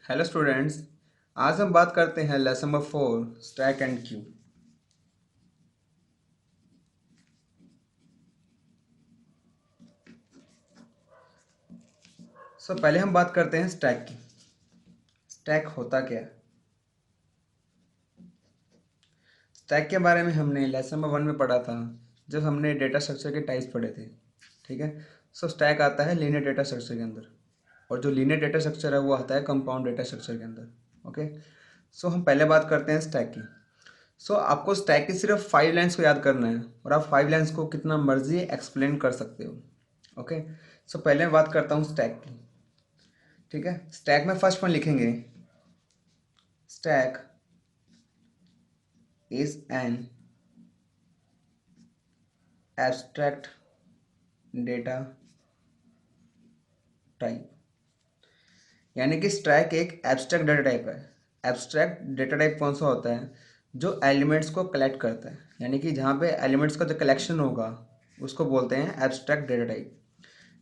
Hello students. आज हम बात करते हैं lesson number 4 stack and Q. पहले हम बात करते हैं स्टैक की। स्टैक होता क्या है? स्टैक के बारे में हमने लेसन नंबर 1 में पढ़ा था, जब हमने डेटा स्ट्रक्चर के टाइप्स पढ़े थे। ठीक है। स्टैक आता है लीनियर डेटा स्ट्रक्चर के अंदर, और जो लीनियर डेटा स्ट्रक्चर है वो आता है कंपाउंड डेटा स्ट्रक्चर के अंदर। ओके। हम पहले बात करते हैं स्टैक की। आपको स्टैक की सिर्फ 5 लाइन्स को याद करना है, और आप 5 लाइन्स को कितना मर्जी एक्सप्लेन कर सकते हो। ओके। पहले मैं बात करता हूँ स्टैक की। ठीक है। स्टैक में फर्स्ट वन लिखेंगे, stack is an abstract data type. यानी कि स्टैक एक एब्स्ट्रैक्ट डेटा टाइप है। एब्स्ट्रैक्ट डेटा टाइप कौन सा होता है? जो एलिमेंट्स को कलेक्ट करता है, यानी कि जहाँ पे एलिमेंट्स का जो कलेक्शन होगा उसको बोलते हैं एब्स्ट्रैक्ट डेटा टाइप।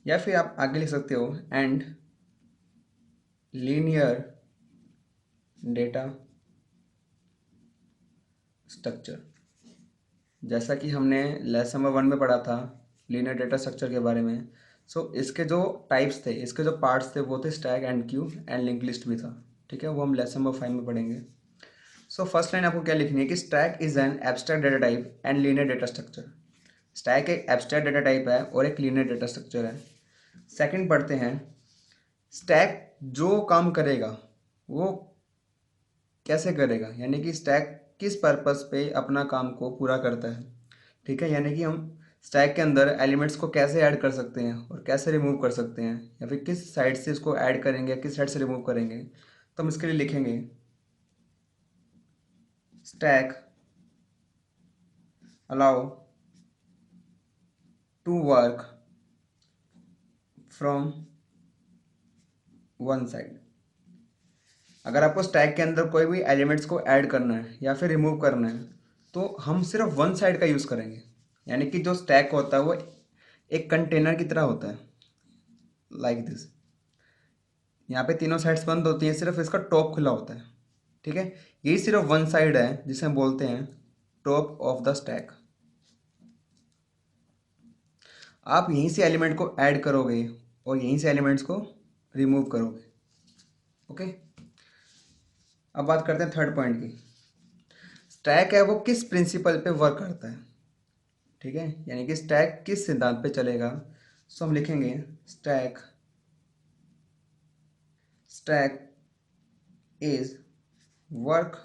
या फिर आप आगे लिख सकते हो एंड लीनियर डेटा स्ट्रक्चर। जैसा कि हमने लेसन नंबर 1 में पढ़ा था लीनियर डेटा स्ट्रक्चर के बारे में। इसके जो टाइप्स थे, इसके जो पार्ट्स थे वो थे stack and Q and link list भी था। ठीक है, वो हम लेसन नंबर 5 में पढ़ेंगे। फर्स्ट लाइन आपको क्या लिखनी है कि stack is an abstract data type and linear data structure. Stack एक एब्स्ट्रैक्ट डेटा टाइप है और एक लीनियर डेटा स्ट्रक्चर है। सेकंड पढ़ते हैं, स्टैक जो काम करेगा वो कैसे करेगा, यानी कि स्टैक किस पर्पस पे अपना काम को पूरा करता है। ठीक है, यानी कि हम स्टैक के अंदर एलिमेंट्स को कैसे ऐड कर सकते हैं और कैसे रिमूव कर सकते हैं, या फिर किस साइड से इसको ऐड करेंगे या किस साइड से रिमूव करेंगे। तो हम इसके लिए लिखेंगे stack allow to work from one side. अगर आपको स्टैक के अंदर कोई भी एलिमेंट्स को ऐड करना है या फिर रिमूव करना है तो हम सिर्फ वन साइड का यूज़ करेंगे। यानी कि जो स्टैक होता है वो एक कंटेनर की तरह होता है, लाइक दिस। यहाँ पे तीनों साइड्स बंद होती हैं, सिर्फ इसका टॉप खुला होता है। ठीक है, यही सिर्फ वन साइड है जिसे हम बोलते हैं टॉप ऑफ द स्टैक। आप यहीं से एलिमेंट को ऐड करोगे और यहीं से एलिमेंट्स को रिमूव करोगे। ओके। अब बात करते हैं थर्ड पॉइंट की। स्टैक है वो किस प्रिंसिपल पे वर्क करता है। ठीक है, यानी कि स्टैक किस सिद्धांत पे चलेगा। हम लिखेंगे stack stack is work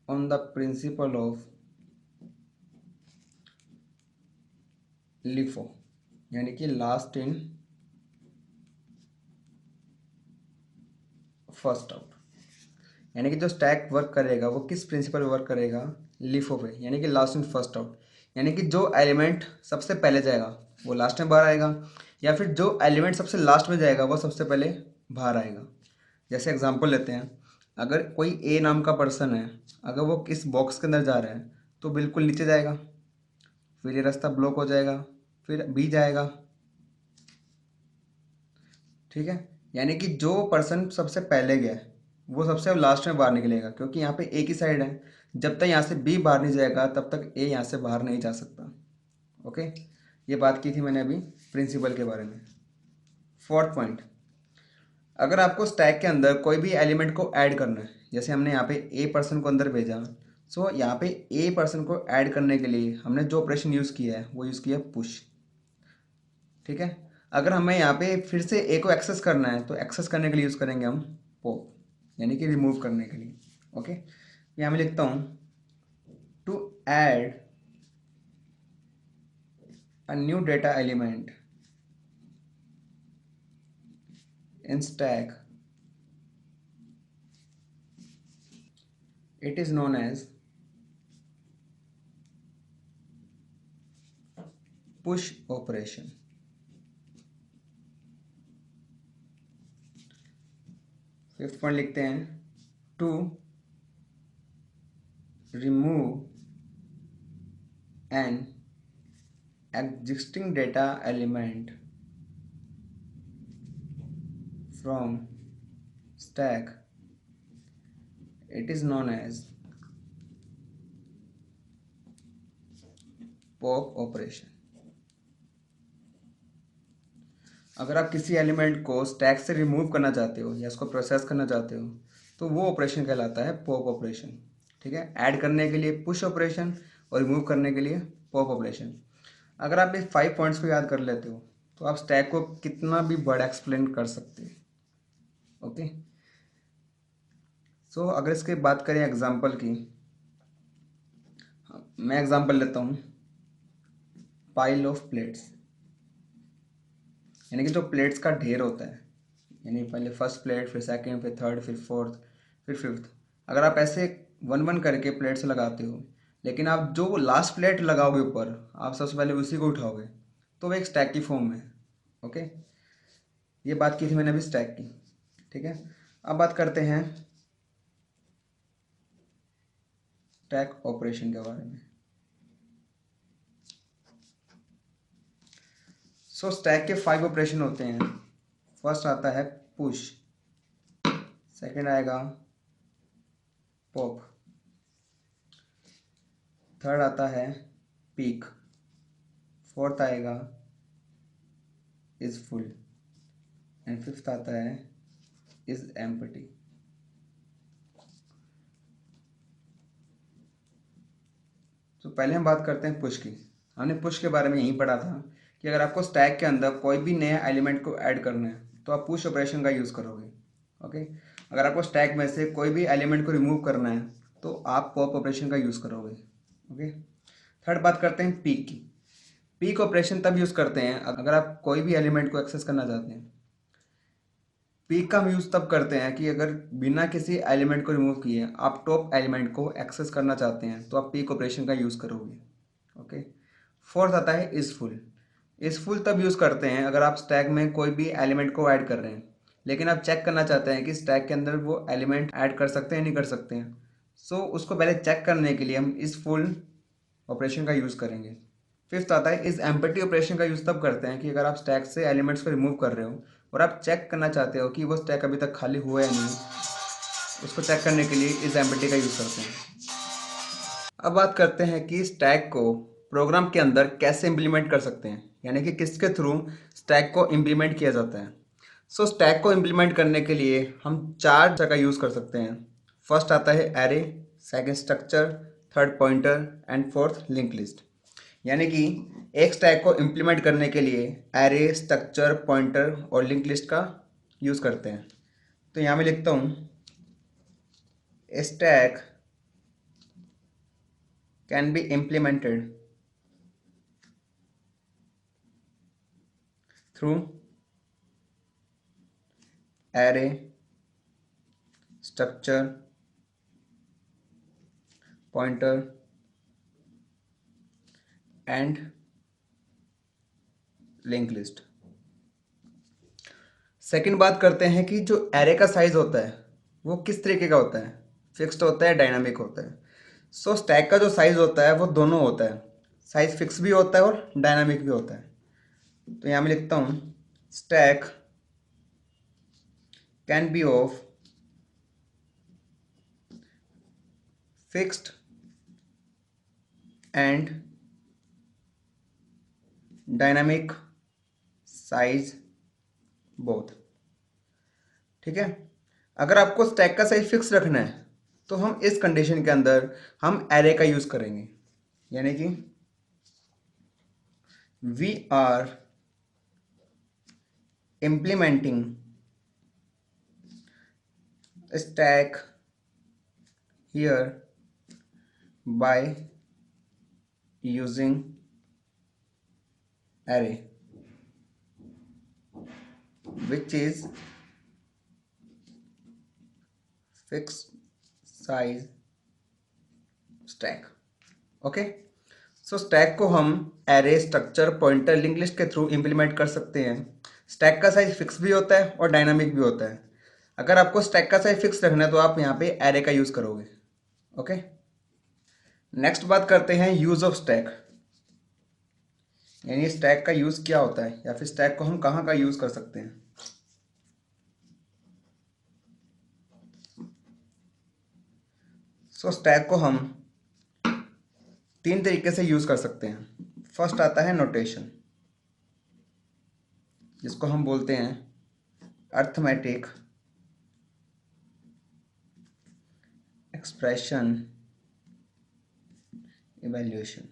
on the principle of LIFO, यानी कि लास्ट इन फर्स्ट आउट। यानी कि जो स्टैक वर्क करेगा वो किस प्रिंसिपल पे वर्क करेगा? लिफो पे, यानी कि लास्ट इन फर्स्ट आउट। यानी कि जो एलिमेंट सबसे पहले जाएगा वो लास्ट में बाहर आएगा, या फिर जो एलिमेंट सबसे लास्ट में जाएगा वो सबसे पहले बाहर आएगा। जैसे एग्जांपल लेते हैं, अगर कोई ए नाम का पर्सन है, अगर वो इस बॉक्स के अंदर जा रहा है तो बिल्कुल नीचे जाएगा, फिर ये रास्ता ब्लॉक हो जाएगा, फिर बी जाएगा। ठीक है, यानी कि जो पर्सन सबसे पहले गया है वो सबसे लास्ट में बाहर निकलेगा, क्योंकि यहाँ पे एक ही साइड है। जब तक यहाँ से बी बाहर नहीं जाएगा तब तक ए यहाँ से बाहर नहीं जा सकता। ओके, ये बात की थी मैंने अभी प्रिंसिपल के बारे में। फोर्थ पॉइंट, अगर आपको स्टैक के अंदर कोई भी एलिमेंट को ऐड करना है, जैसे हमने यहाँ पे ए पर्सन को अंदर भेजा, यहाँ पे ए पर्सन को ऐड करने के लिए हमने जो ऑपरेशन यूज़ किया है वो यूज़ किया पुश। ठीक है, अगर हमें यहाँ पे फिर से ए को एक्सेस करना है तो एक्सेस करने के लिए यूज़ करेंगे हम पॉप, यानी कि रिमूव करने के लिए। ओके, यहाँ मैं लिखता हूँ to add a new data element in stack, it is known as push operation. Fifth point लिखते हैं to remove an existing data element from stack, it is known as pop operation. अगर आप किसी element को stack से remove करना चाहते हो या उसको प्रोसेस करना चाहते हो तो वो ऑपरेशन कहलाता है पॉप ऑपरेशन। ठीक है, ऐड करने के लिए पुश ऑपरेशन और रिमूव करने के लिए पॉप ऑपरेशन। अगर आप इस 5 पॉइंट्स को याद कर लेते हो तो आप स्टैक को कितना भी बड़ा एक्सप्लेन कर सकते हो। ओके, सो अगर इसकी बात करें एग्जांपल की, मैं एग्जांपल लेता हूँ पाइल ऑफ प्लेट्स, यानी कि जो प्लेट्स का ढेर होता है, यानी पहले फर्स्ट प्लेट, फिर सेकंड, फिर थर्ड, फिर फोर्थ, फिर फिफ्थ। अगर आप ऐसे वन वन करके प्लेट्स लगाते हो, लेकिन आप जो लास्ट प्लेट लगाओगे ऊपर, आप सबसे पहले उसी को उठाओगे, तो वो एक स्टैक की फॉर्म में। ओके, ये बात की थी मैंने अभी स्टैक की। ठीक है, अब बात करते हैं स्टैक ऑपरेशन के बारे में। सो स्टैक के 5 ऑपरेशन होते हैं। फर्स्ट आता है पुश, सेकंड आएगा पॉप, थर्ड आता है पीक, फोर्थ आएगा इज फुल एंड फिफ्थ आता है इज एम्प्टी। तो पहले हम बात करते हैं पुश की। हमने पुश के बारे में यही पढ़ा था कि अगर आपको स्टैक के अंदर कोई भी नया एलिमेंट को ऐड करना है तो आप पुश ऑपरेशन का यूज़ करोगे। ओके, अगर आपको स्टैक में से कोई भी एलिमेंट को रिमूव करना है तो आप पॉप ऑपरेशन का यूज़ करोगे। ओके, थर्ड बात करते हैं पीक की। पीक ऑपरेशन तब यूज़ करते हैं अगर आप कोई भी एलिमेंट को एक्सेस करना चाहते हैं। पीक का हम यूज़ तब करते हैं कि अगर बिना किसी एलिमेंट को रिमूव किए आप टॉप एलिमेंट को एक्सेस करना चाहते हैं तो आप पीक ऑपरेशन का यूज़ करोगे। ओके, फोर्थ आता है इज फुल। इज फुल तब यूज़ करते हैं अगर आप स्टैक में कोई भी एलिमेंट को ऐड कर रहे हैं, लेकिन आप चेक करना चाहते हैं कि स्टैक के अंदर वो एलिमेंट ऐड कर सकते हैं नहीं कर सकते हैं। सो उसको पहले चेक करने के लिए हम इज फुल ऑपरेशन का यूज़ करेंगे। फिफ्थ आता है इज एम्प्टी ऑपरेशन का यूज़ तब करते हैं कि अगर आप स्टैक से एलिमेंट्स को रिमूव कर रहे हो और आप चेक करना चाहते हो कि वो स्टैक अभी तक खाली हुआ है या नहीं, उसको चेक करने के लिए इज एम्प्टी का यूज़ करते हैं। अब बात करते हैं कि स्टैक को प्रोग्राम के अंदर कैसे इम्प्लीमेंट कर सकते हैं, यानी कि किसके थ्रू स्टैक को इम्प्लीमेंट किया जाता है। सो स्टैक को इम्प्लीमेंट करने के लिए हम 4 जगह यूज़ कर सकते हैं। फर्स्ट आता है array, second structure, third pointer and fourth link list. यानी कि एक स्टैक को इम्प्लीमेंट करने के लिए एरे, स्ट्रक्चर, पॉइंटर और लिंक लिस्ट का यूज़ करते हैं। तो यहाँ मैं लिखता हूँ stack can be implemented through array, structure, pointer and link list. Second बात करते हैं कि जो एरे का साइज होता है वो किस तरीके का होता है, फिक्स्ड होता है, डायनामिक होता है। सो स्टैक का जो साइज होता है वो दोनों होता है, साइज फिक्स भी होता है और डायनामिक भी होता है। तो यहाँ मैं लिखता हूँ stack can be of fixed and dynamic size both. ठीक है, अगर आपको स्टैक का साइज फिक्स रखना है तो हम इस कंडीशन के अंदर हम एरे का यूज करेंगे, यानी कि we are implementing stack here by using array which is fixed size stack। Okay, so stack को हम array, structure, pointer, link list के थ्रू इम्प्लीमेंट कर सकते हैं। स्टैक का साइज फिक्स भी होता है और डायनामिक भी होता है। अगर आपको स्टैक का साइज फिक्स रखना है तो आप यहाँ पे एरे का यूज़ करोगे। ओके, नेक्स्ट बात करते हैं यूज़ ऑफ स्टैक, यानी स्टैक का यूज़ क्या होता है या फिर स्टैक को हम कहाँ का यूज़ कर सकते हैं। सो स्टैक को हम 3 तरीके से यूज़ कर सकते हैं। फर्स्ट आता है नोटेशन, जिसको हम बोलते हैं अर्थमेटिक एक्सप्रेशन इवैल्यूएशन।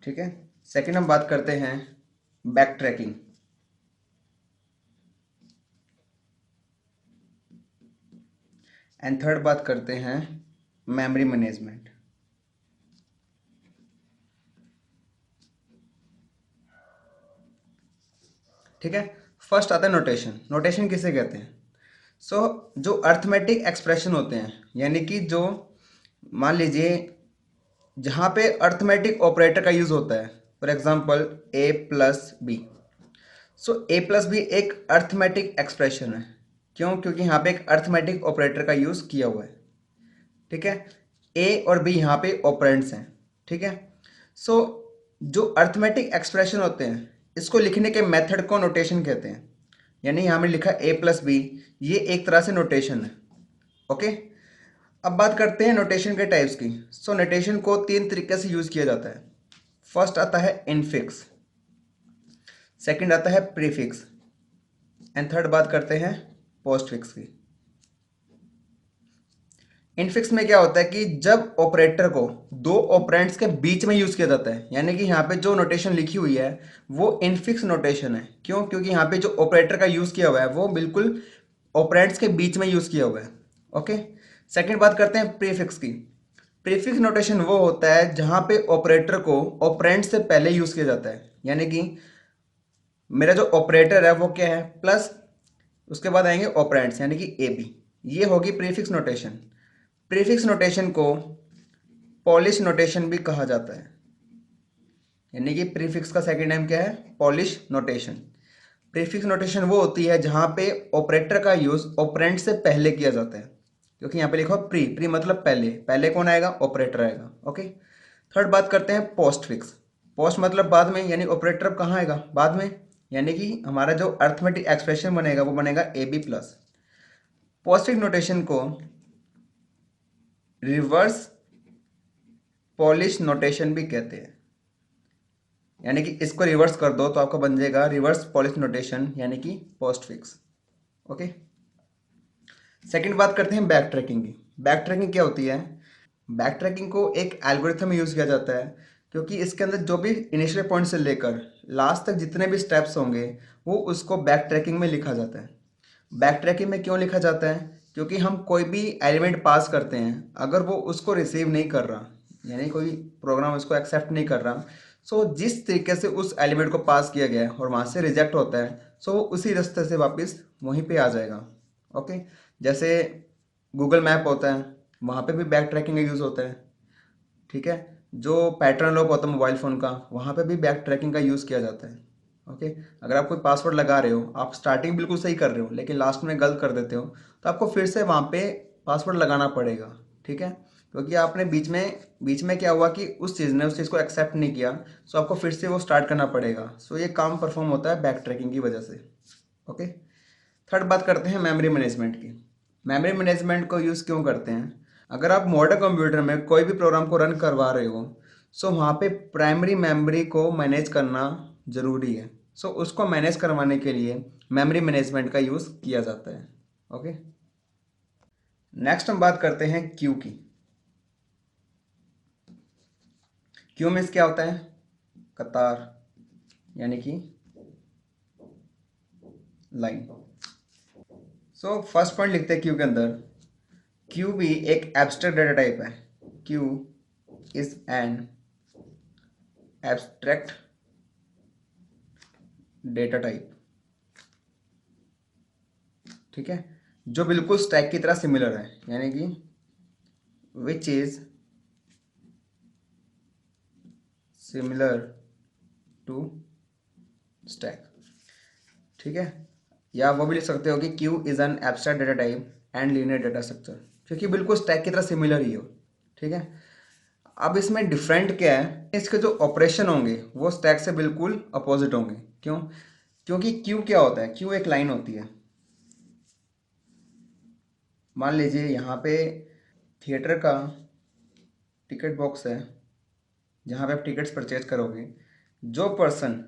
ठीक है। सेकंड हम बात करते हैं बैक ट्रैकिंग। एंड थर्ड बात करते हैं मेमोरी मैनेजमेंट। ठीक है। फर्स्ट आता है नोटेशन। नोटेशन किसे कहते हैं? जो अर्थमेटिक एक्सप्रेशन होते हैं, यानी कि जो मान लीजिए जहाँ पे अर्थमेटिक ऑपरेटर का यूज़ होता है, for example A plus B. A plus B एक अर्थमेटिक एक्सप्रेशन है। क्यों? क्योंकि यहाँ पे एक अर्थमेटिक ऑपरेटर का यूज़ किया हुआ है। ठीक है। ए और बी यहाँ पे ऑपरेंड्स हैं। ठीक है। सो जो अर्थमेटिक एक्सप्रेशन होते हैं, इसको लिखने के मेथड को नोटेशन कहते हैं। यानी यहाँ में लिखा ए प्लस बी, ये एक तरह से नोटेशन है। ओके। अब बात करते हैं नोटेशन के टाइप्स की। नोटेशन को 3 तरीके से यूज़ किया जाता है। फर्स्ट आता है इनफिक्स, सेकंड आता है प्रीफिक्स, एंड थर्ड बात करते हैं पोस्टफिक्स की। इनफिक्स में क्या होता है कि जब ऑपरेटर को 2 ऑपरेंड्स के बीच में यूज़ किया जाता है, यानी कि यहाँ पे जो नोटेशन लिखी हुई है वो इनफिक्स नोटेशन है। क्यों? क्योंकि यहाँ पे जो ऑपरेटर का यूज़ किया हुआ है वो बिल्कुल ऑपरेंड्स के बीच में यूज़ किया हुआ है। ओके। सेकंड बात करते हैं प्रीफिक्स की। प्रीफिक्स नोटेशन वो होता है जहाँ पे ऑपरेटर को ऑपरेंड से पहले यूज़ किया जाता है। यानी कि मेरा जो ऑपरेटर है वो क्या है, प्लस उसके बाद आएंगे ऑपरेंड्स, यानी कि ए बी। ये होगी प्रीफिक्स नोटेशन। प्रीफिक्स नोटेशन को पॉलिश नोटेशन भी कहा जाता है। यानी कि प्रीफिक्स का सेकंड नेम क्या है? Polish notation. प्रीफिक्स नोटेशन वो होती है जहाँ पे ऑपरेटर का यूज़ ऑपरेंड से पहले किया जाता है। क्योंकि यहाँ पे लिखा हो प्री, प्री मतलब पहले, पहले कौन आएगा? ऑपरेटर आएगा। ओके। थर्ड बात करते हैं पोस्ट फिक्स। पोस्ट मतलब बाद में, यानी ऑपरेटर अब कहाँ आएगा? बाद में। यानी कि हमारा जो अर्थमेटिक एक्सप्रेशन बनेगा वो बनेगा A B plus. Postfix notation को रिवर्स पॉलिश नोटेशन भी कहते हैं। यानी कि इसको रिवर्स कर दो तो आपका बन जाएगा रिवर्स पॉलिश नोटेशन, यानी कि पोस्ट फिक्स। ओके। सेकंड बात करते हैं बैक ट्रैकिंग की। बैक ट्रैकिंग क्या होती है? बैक ट्रैकिंग को एक एल्गोरिथम में यूज़ किया जाता है, क्योंकि इसके अंदर जो भी इनिशियल पॉइंट से लेकर लास्ट तक जितने भी स्टेप्स होंगे वो उसको बैक ट्रैकिंग में लिखा जाता है। बैक ट्रैकिंग में क्यों लिखा जाता है? क्योंकि हम कोई भी एलिमेंट पास करते हैं, अगर वो उसको रिसीव नहीं कर रहा, यानी कोई प्रोग्राम उसको एक्सेप्ट नहीं कर रहा, जिस तरीके से उस एलिमेंट को पास किया गया है और वहाँ से रिजेक्ट होता है, वो उसी रास्ते से वापस वहीं पे आ जाएगा। ओके। जैसे गूगल मैप होता है, वहाँ पे भी बैक ट्रैकिंग का यूज़ होता है। ठीक है। जो पैटर्न लॉक होता है मोबाइल फ़ोन का, वहाँ पे भी बैक ट्रैकिंग का यूज़ किया जाता है। ओके। अगर आप कोई पासवर्ड लगा रहे हो, आप स्टार्टिंग बिल्कुल सही कर रहे हो लेकिन लास्ट में गलत कर देते हो, तो आपको फिर से वहाँ पे पासवर्ड लगाना पड़ेगा। ठीक है। क्योंकि आपने बीच में क्या हुआ कि उस चीज़ ने उस चीज़ को एक्सेप्ट नहीं किया, आपको फिर से वो स्टार्ट करना पड़ेगा। ये काम परफॉर्म होता है बैक ट्रैकिंग की वजह से। ओके। थर्ड बात करते हैं मेमोरी मैनेजमेंट की। मेमोरी मैनेजमेंट को यूज़ क्यों करते हैं? अगर आप मॉडर्न कंप्यूटर में कोई भी प्रोग्राम को रन करवा रहे हो, वहाँ पे प्राइमरी मेमोरी को मैनेज करना ज़रूरी है। उसको मैनेज करवाने के लिए मेमोरी मैनेजमेंट का यूज़ किया जाता है। ओके। नेक्स्ट हम बात करते हैं क्यू की। क्यू मीन्स क्या होता है? कतार, यानी कि लाइन। फर्स्ट पॉइंट लिखते हैं क्यू के अंदर। क्यू भी एक एब्स्ट्रैक्ट डेटा टाइप है। Q is an abstract data type. ठीक है। जो बिल्कुल स्टैक की तरह सिमिलर है, यानी कि which is similar to stack. ठीक है। या वो भी लिख सकते हो कि queue is an abstract data type and linear data structure, क्योंकि बिल्कुल स्टैक की तरह सिमिलर ही हो। ठीक है। अब इसमें डिफरेंट क्या है? इसके जो ऑपरेशन होंगे वो स्टैक से बिल्कुल अपोजिट होंगे। क्यों? क्योंकि क्यू क्या होता है? क्यू एक लाइन होती है। मान लीजिए यहाँ पे थिएटर का टिकट बॉक्स है जहाँ पे आप टिकट्स परचेज करोगे। जो पर्सन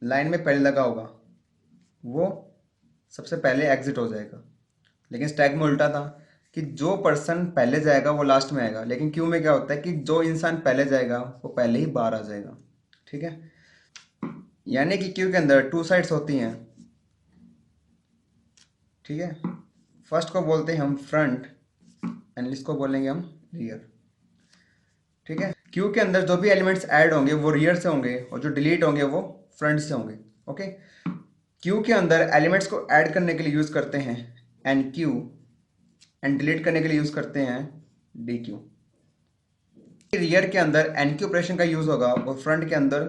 लाइन में पहले लगा होगा वो सबसे पहले एग्जिट हो जाएगा। लेकिन स्टैक में उल्टा था कि जो पर्सन पहले जाएगा वो लास्ट में आएगा। लेकिन क्यू में क्या होता है कि जो इंसान पहले जाएगा वो पहले ही बाहर आ जाएगा। ठीक है, यानी कि क्यू के अंदर टू साइड्स होती हैं। ठीक है, फर्स्ट को बोलते हैं हम फ्रंट एंड इसको बोलेंगे हम रियर। ठीक है, क्यू के अंदर जो भी एलिमेंट्स ऐड होंगे वो रियर से होंगे और जो डिलीट होंगे वो फ्रंट से होंगे। ओके, क्यू के अंदर एलिमेंट्स को ऐड करने के लिए यूज करते हैं एन क्यू एंड डिलीट करने के लिए यूज करते हैं डी क्यू। रियर के अंदर एन क्यू ऑपरेशन का यूज होगा और फ्रंट के अंदर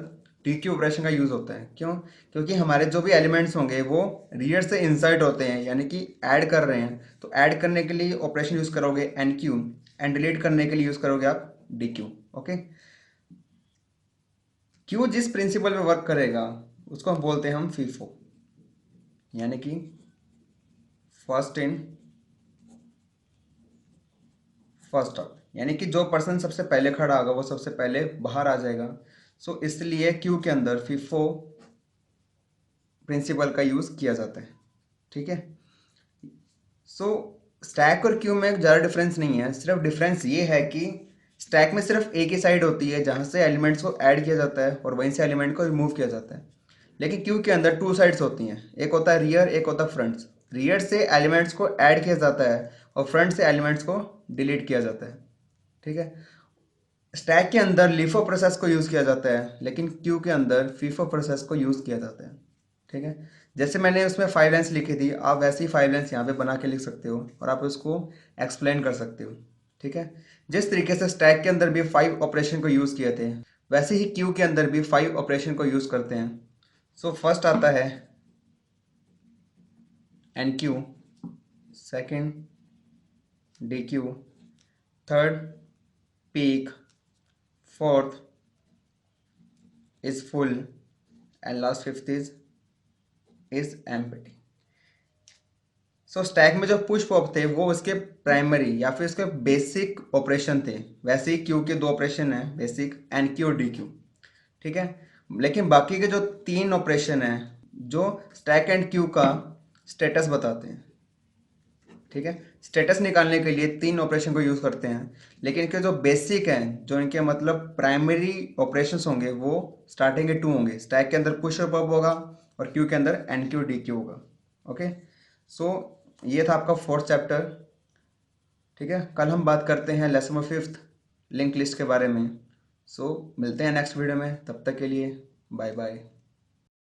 डी क्यू ऑपरेशन का यूज होता है। क्यों? क्योंकि हमारे जो भी एलिमेंट्स होंगे वो रियर से इंसर्ट होते हैं, यानी कि ऐड कर रहे हैं। तो ऐड करने के लिए ऑपरेशन यूज करोगे एन क्यू एंड डिलीट करने के लिए यूज करोगे आप डी क्यू। ओके, क्यू जिस प्रिंसिपल पे वर्क करेगा उसको हम बोलते हैं हम फीफो, यानी कि फर्स्ट इन फर्स्ट आउट। यानी कि जो पर्सन सबसे पहले खड़ा होगा वो सबसे पहले बाहर आ जाएगा। सो इसलिए क्यू के अंदर फीफो प्रिंसिपल का यूज किया जाता है। ठीक है, सो स्टैक और क्यू में ज़्यादा डिफरेंस नहीं है। सिर्फ डिफरेंस ये है कि स्टैक में सिर्फ एक ही साइड होती है जहाँ से एलिमेंट्स को ऐड किया जाता है और वहीं से एलिमेंट को रिमूव किया जाता है। लेकिन क्यू के अंदर टू साइड्स होती हैं, एक होता है रियर, एक होता है फ्रंट। रियर से एलिमेंट्स को ऐड किया जाता है और फ्रंट से एलिमेंट्स को डिलीट किया जाता है। ठीक है, स्टैक के अंदर लिफो प्रोसेस को यूज़ किया जाता है लेकिन क्यू के अंदर फीफो प्रोसेस को यूज़ किया जाता है। ठीक है, जैसे मैंने उसमें 5 लाइन्स लिखी थी, आप वैसे ही 5 लाइन्स यहाँ पे बना के लिख सकते हो और आप उसको एक्सप्लेन कर सकते हो। ठीक है, जिस तरीके से स्टैक के अंदर भी 5 ऑपरेशन को यूज़ किए थे वैसे ही क्यू के अंदर भी 5 ऑपरेशन को यूज़ करते हैं। सो फर्स्ट आता है enqueue, second dequeue, third peek, fourth is full and last fifth is empty। So stack में जो पुश पॉप थे वो उसके प्राइमरी या फिर उसके बेसिक ऑपरेशन थे। वैसे ही क्यू के दो ऑपरेशन है, बेसिक एन क्यू और डी क्यू। ठीक है, लेकिन बाकी के जो 3 ऑपरेशन हैं जो स्टैक एंड क्यू का स्टेटस बताते हैं। ठीक है, स्टेटस निकालने के लिए 3 ऑपरेशन को यूज़ करते हैं, लेकिन इनके जो बेसिक हैं, जो इनके मतलब प्राइमरी ऑपरेशंस होंगे वो स्टार्टिंग के 2 होंगे। स्टैक के अंदर पुश और पॉप होगा और क्यू के अंदर एन क्यू डी क्यू होगा। ओके, सो ये था आपका 4th चैप्टर। ठीक है, कल हम बात करते हैं lesson number 5th link list के बारे में। सो मिलते हैं नेक्स्ट वीडियो में, तब तक के लिए बाय बाय।